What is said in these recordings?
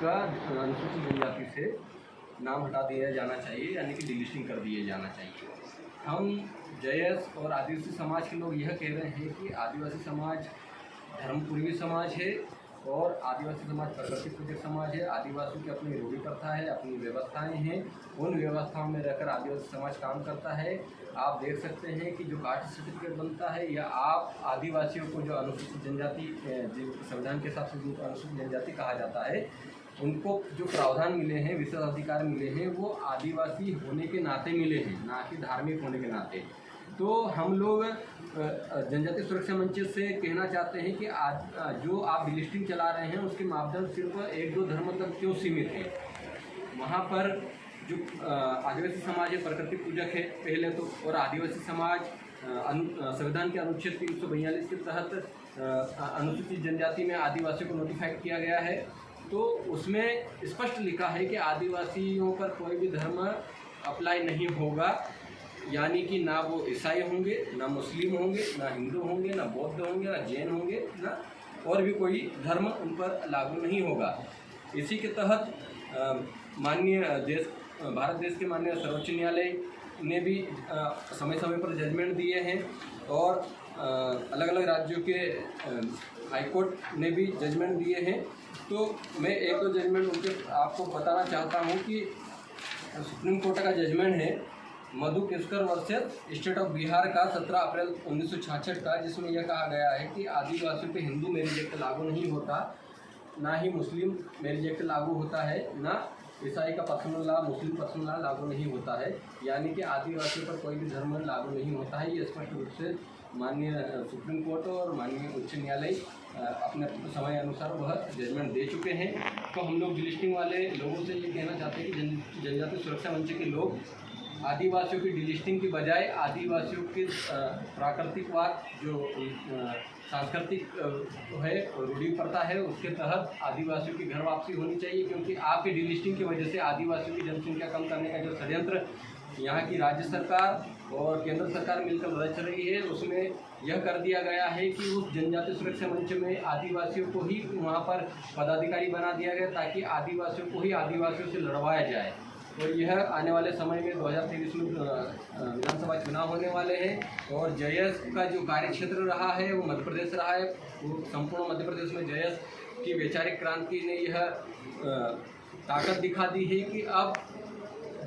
का अनुसूचित जनजाति से नाम हटा दिया जाना चाहिए, यानी कि डिलिस्टिंग कर दिया जाना चाहिए। हम JS और आदिवासी समाज के लोग यह कह रहे हैं कि आदिवासी समाज धर्मपूर्वी समाज है और आदिवासी समाज प्रकृति पूजक समाज है। आदिवासियों की अपनी रूढ़ी प्रथा है, अपनी व्यवस्थाएं हैं, उन व्यवस्थाओं में रहकर आदिवासी समाज काम करता है। आप देख सकते हैं कि जो कास्ट सर्टिफिकेट बनता है या आप आदिवासियों को जो अनुसूचित जनजाति संविधान के हिसाब से जो अनुसूचित जनजाति कहा जाता है, उनको जो प्रावधान मिले हैं, विशेष अधिकार मिले हैं, वो आदिवासी होने के नाते मिले हैं, ना कि धार्मिक होने के नाते। तो हम लोग जनजाति सुरक्षा मंच से कहना चाहते हैं कि जो आप डिलिस्टिंग चला रहे हैं उसके मापदंड सिर्फ 1-2 धर्म तक क्यों सीमित है। वहाँ पर जो आदिवासी समाज है प्रकृति पूजक है पहले तो, और आदिवासी समाज संविधान के अनुच्छेद 342 के तहत अनुसूचित जनजाति में आदिवासियों को नोटिफाइड किया गया है। तो उसमें स्पष्ट लिखा है कि आदिवासियों पर कोई भी धर्म अप्लाई नहीं होगा, यानी कि ना वो ईसाई होंगे, ना मुस्लिम होंगे, ना हिंदू होंगे, ना बौद्ध होंगे, ना जैन होंगे, ना और भी कोई धर्म उन पर लागू नहीं होगा। इसी के तहत माननीय भारत देश के माननीय सर्वोच्च न्यायालय ने भी समय समय पर जजमेंट दिए हैं और अलग अलग राज्यों के हाईकोर्ट ने भी जजमेंट दिए हैं। तो मैं 1-2 जजमेंट उनके आपको बताना चाहता हूँ कि सुप्रीम कोर्ट का जजमेंट है Madhu Keskar versus state of Bihar का 17 अप्रैल 1966 का, जिसमें यह कहा गया है कि आदिवासियों पे हिंदू मैरिज एक्ट लागू नहीं होता, ना ही मुस्लिम मैरिज एक्ट लागू होता है, ना ईसाई का पर्सनल लॉ, मुस्लिम पर्सनल लॉ लागू नहीं होता है, यानी कि आदिवासियों पर कोई भी धर्म लागू नहीं होता है। ये स्पष्ट रूप से माननीय सुप्रीम कोर्ट और माननीय उच्च न्यायालय अपने समय अनुसार वह जजमेंट दे चुके हैं। तो हम लोग डिलिस्टिंग वाले लोगों से ये कहना चाहते हैं कि जनजाति सुरक्षा मंच के लोग आदिवासियों की डिलिस्टिंग की बजाय आदिवासियों के प्राकृतिकवाद जो सांस्कृतिक है रूढ़ी प्रथा है उसके तहत आदिवासियों की घर वापसी होनी चाहिए, क्योंकि आपकी डिलिस्टिंग की वजह से आदिवासियों की जनसंख्या कम करने का जो षड्यंत्र यहाँ की राज्य सरकार और केंद्र सरकार मिलकर रच रही है, उसमें यह कर दिया गया है कि उस जनजाति सुरक्षा मंच में आदिवासियों को ही वहाँ पर पदाधिकारी बना दिया गया ताकि आदिवासियों को ही आदिवासियों से लड़वाया जाए। और यह आने वाले समय में 2023 में विधानसभा चुनाव होने वाले हैं और JS का जो कार्य क्षेत्र रहा है वो मध्य प्रदेश रहा है। वो संपूर्ण मध्य प्रदेश में JS की वैचारिक क्रांति ने यह ताकत दिखा दी है कि अब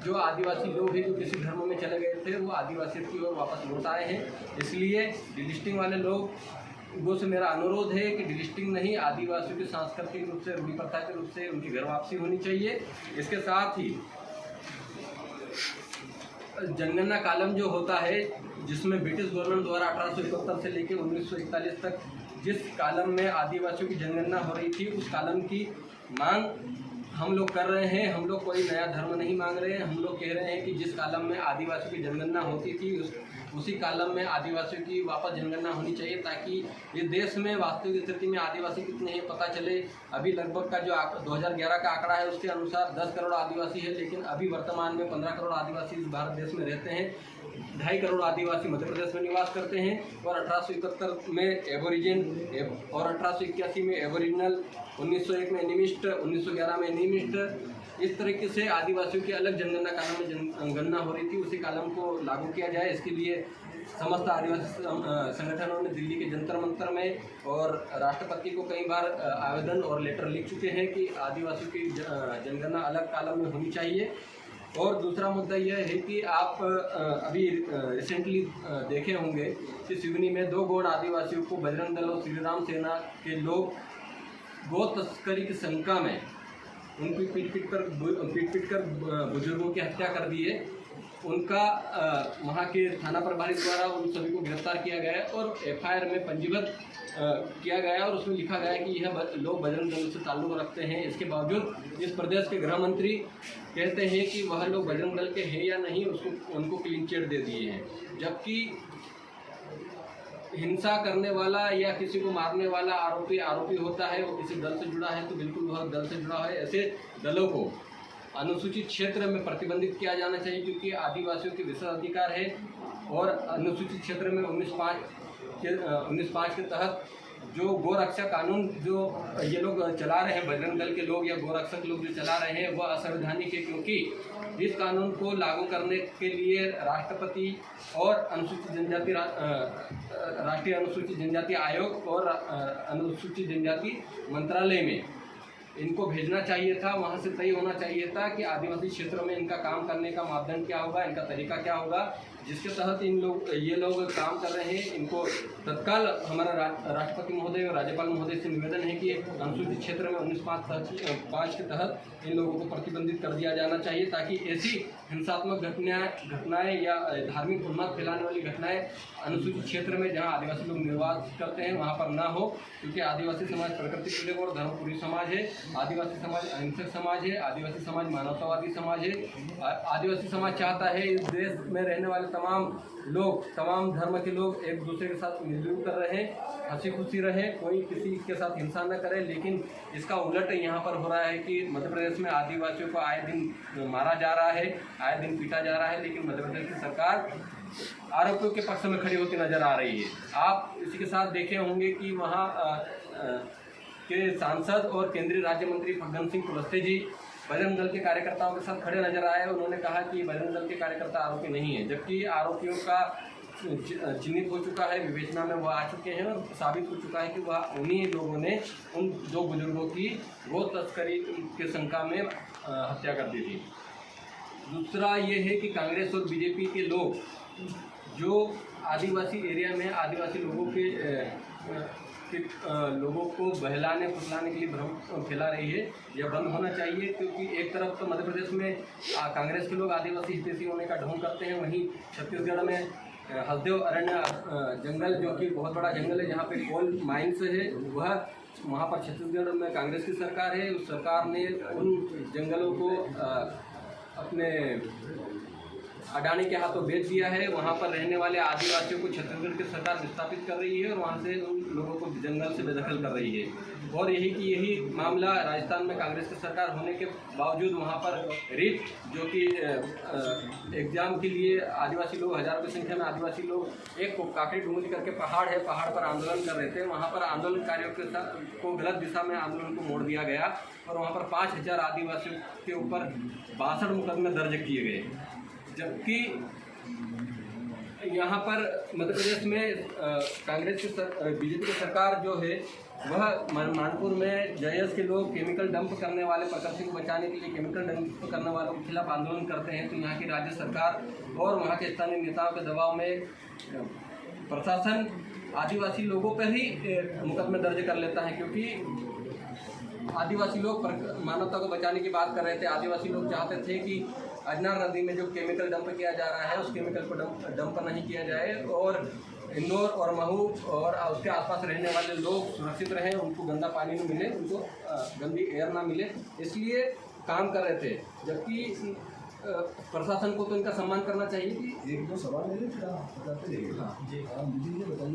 जो आदिवासी लोग हैं जो किसी धर्म में चले गए थे वो आदिवासियों की ओर वापस लौट आए हैं। इसलिए डिलिस्टिंग वाले लोगों से मेरा अनुरोध है कि डिलिस्टिंग नहीं, आदिवासियों की सांस्कृतिक रूप से रूढ़ी प्रथा के रूप से उनकी घर वापसी होनी चाहिए। इसके साथ ही जनगणना कालम जो होता है जिसमें ब्रिटिश गवर्नमेंट द्वारा 1871 से लेकर 1941 तक जिस कालम में आदिवासियों की जनगणना हो रही थी उस कालम की मांग हम लोग कर रहे हैं। हम लोग कोई नया धर्म नहीं मांग रहे हैं। हम लोग कह रहे हैं कि जिस कालम में आदिवासियों की जनगणना होती थी उसी कालम में आदिवासियों की वापस जनगणना होनी चाहिए ताकि ये देश में वास्तविक स्थिति में आदिवासी कितने हैं पता चले। अभी लगभग का जो 2011 का आंकड़ा है उसके अनुसार 10 करोड़ आदिवासी है, लेकिन अभी वर्तमान में 15 करोड़ आदिवासी इस भारत देश में रहते हैं। 2.5 करोड़ आदिवासी मध्य प्रदेश में निवास करते हैं और 1871 में एबोरिजिन और 1881 में एबोरिजिनल, 1901 में एनिमिस्ट, 1911 में एनिमिस्ट, इस तरीके से आदिवासियों की अलग जनगणना कालम में जनगणना हो रही थी, उसी कालम को लागू किया जाए। इसके लिए समस्त आदिवासी संगठनों ने दिल्ली के जंतर मंतर में और राष्ट्रपति को कई बार आवेदन और लेटर लिख चुके हैं कि आदिवासियों की जनगणना अलग कालम में होनी चाहिए। और दूसरा मुद्दा यह है कि आप अभी रिसेंटली देखे होंगे कि सिवनी में 2 गौड़ आदिवासियों को बजरंग दल और श्री राम सेना के लोग गौ तस्करी की शंका में उनकी पीट पीट कर बुजुर्गों की हत्या कर दी है। उनका वहाँ के थाना प्रभारी द्वारा उन सभी को गिरफ्तार किया गया है और FIR में पंजीबद्ध किया गया है और उसमें लिखा गया है कि यह लोग बजरंग दल से ताल्लुक़ रखते हैं। इसके बावजूद इस प्रदेश के गृह मंत्री कहते हैं कि वह लोग बजरंग दल के हैं या नहीं, उनको क्लीन चिट दे दिए हैं, जबकि हिंसा करने वाला या किसी को मारने वाला आरोपी होता है, वो किसी दल से जुड़ा है तो बिल्कुल वह दल से जुड़ा है। ऐसे दलों को अनुसूचित क्षेत्र में प्रतिबंधित किया जाना चाहिए क्योंकि आदिवासियों के विशेष अधिकार है और अनुसूचित क्षेत्र में 19(5) के तहत जो गोरक्षा कानून जो ये लोग चला रहे हैं, बजरंग दल के लोग या गोरक्षक लोग जो चला रहे हैं, वह असंवैधानिक है, क्योंकि इस कानून को लागू करने के लिए राष्ट्रपति और अनुसूचित जनजाति राष्ट्रीय अनुसूचित जनजाति आयोग और अनुसूचित जनजाति मंत्रालय में इनको भेजना चाहिए था। वहाँ से तय होना चाहिए था कि आदिवासी क्षेत्रों में इनका काम करने का मापदंड क्या होगा, इनका तरीका क्या होगा, जिसके तहत ये लोग काम कर रहे हैं। इनको तत्काल हमारा राष्ट्रपति महोदय और राज्यपाल महोदय से निवेदन है कि अनुसूचित क्षेत्र में 19(5) के तहत इन लोगों को प्रतिबंधित कर दिया जाना चाहिए, ताकि ऐसी हिंसात्मक घटनाएं या धार्मिक उन्माद फैलाने वाली घटनाएं अनुसूचित क्षेत्र में जहां आदिवासी लोग निवास करते हैं वहां पर ना हो। क्योंकि आदिवासी समाज प्रकृति प्रेरक और धर्मपुरी समाज है, आदिवासी समाज अहिंसक समाज है, आदिवासी समाज मानवतावादी समाज है। आदिवासी समाज चाहता है इस देश में रहने वाले तमाम लोग, तमाम धर्म के लोग एक दूसरे के साथ मिलजुल कर रहें, हंसी खुशी रहें, कोई किसी के साथ हिंसा न करे। लेकिन इसका उलट यहाँ पर हो रहा है कि मध्य प्रदेश में आदिवासियों को आए दिन मारा जा रहा है, आए दिन पीटा जा रहा है, लेकिन मध्य प्रदेश की सरकार आरोपियों के पक्ष में खड़ी होती नजर आ रही है। आप इसी के साथ देखे होंगे कि वहाँ के सांसद और केंद्रीय राज्य मंत्री फग्गन सिंह कुलस्ते जी बजरंग दल के कार्यकर्ताओं के साथ खड़े नजर आए। उन्होंने कहा कि बजरंग दल के कार्यकर्ता आरोपी नहीं है, जबकि आरोपियों का चिन्हित हो चुका है, विवेचना में वह आ चुके हैं और साबित हो चुका है कि वह उन्हीं लोगों ने उन 2 बुजुर्गों की गो तस्करी के शंका में हत्या कर दी थी। दूसरा ये है कि कांग्रेस और बीजेपी के लोग जो आदिवासी एरिया में आदिवासी लोगों को बहलाने फुसलाने के लिए भ्रम फैला रही है, यह बंद होना चाहिए। क्योंकि एक तरफ तो मध्य प्रदेश में कांग्रेस के लोग आदिवासी हितैषी होने का ढोंग करते हैं, वहीं छत्तीसगढ़ में हसदेव अरण्य जंगल, जो कि बहुत बड़ा जंगल है जहाँ पे कोल माइंस है, वहाँ पर छत्तीसगढ़ में कांग्रेस की सरकार है। उस सरकार ने उन जंगलों को अपने अडानी के हाथों बेच दिया है। वहाँ पर रहने वाले आदिवासियों को छत्तीसगढ़ की सरकार विस्थापित कर रही है और वहाँ से उन लोगों को जंगल से बेदखल कर रही है। और यही मामला राजस्थान में कांग्रेस की सरकार होने के बावजूद वहाँ पर रीट, जो कि एग्जाम के लिए आदिवासी लोग, हजारों की संख्या में आदिवासी लोग एक काकड़ी डूंगरी करके पहाड़ है, पहाड़ पर आंदोलन कर रहे थे। वहाँ पर आंदोलनकारियों के साथ को गलत दिशा में आंदोलन को मोड़ दिया गया और वहाँ पर 5000 आदिवासियों के ऊपर 62 मुकदमे दर्ज किए गए। जबकि यहाँ पर मध्य प्रदेश में कांग्रेस की बीजेपी की सरकार जो है वह मानपुर में जयस के लोग केमिकल डंप करने वाले, प्रकृति को बचाने के लिए केमिकल डंप करने वालों के खिलाफ आंदोलन करते हैं। तो यहाँ की राज्य सरकार और वहाँ के स्थानीय नेताओं के दबाव में प्रशासन आदिवासी लोगों पर ही मुकदमे दर्ज कर लेता है। क्योंकि आदिवासी लोग मानवता को बचाने की बात कर रहे थे। आदिवासी लोग चाहते थे कि अजनार नदी में जो केमिकल डंप किया जा रहा है उस केमिकल को डंप नहीं किया जाए और इंदौर और महू और उसके आसपास रहने वाले लोग सुरक्षित रहें, उनको गंदा पानी न मिले, उनको गंदी एयर ना मिले, इसलिए काम कर रहे थे। जबकि प्रशासन को तो इनका सम्मान करना चाहिए कि 1-2 सवाल ले लें, फिर आप बताते रहिए। हाँ जी, आप बताइए।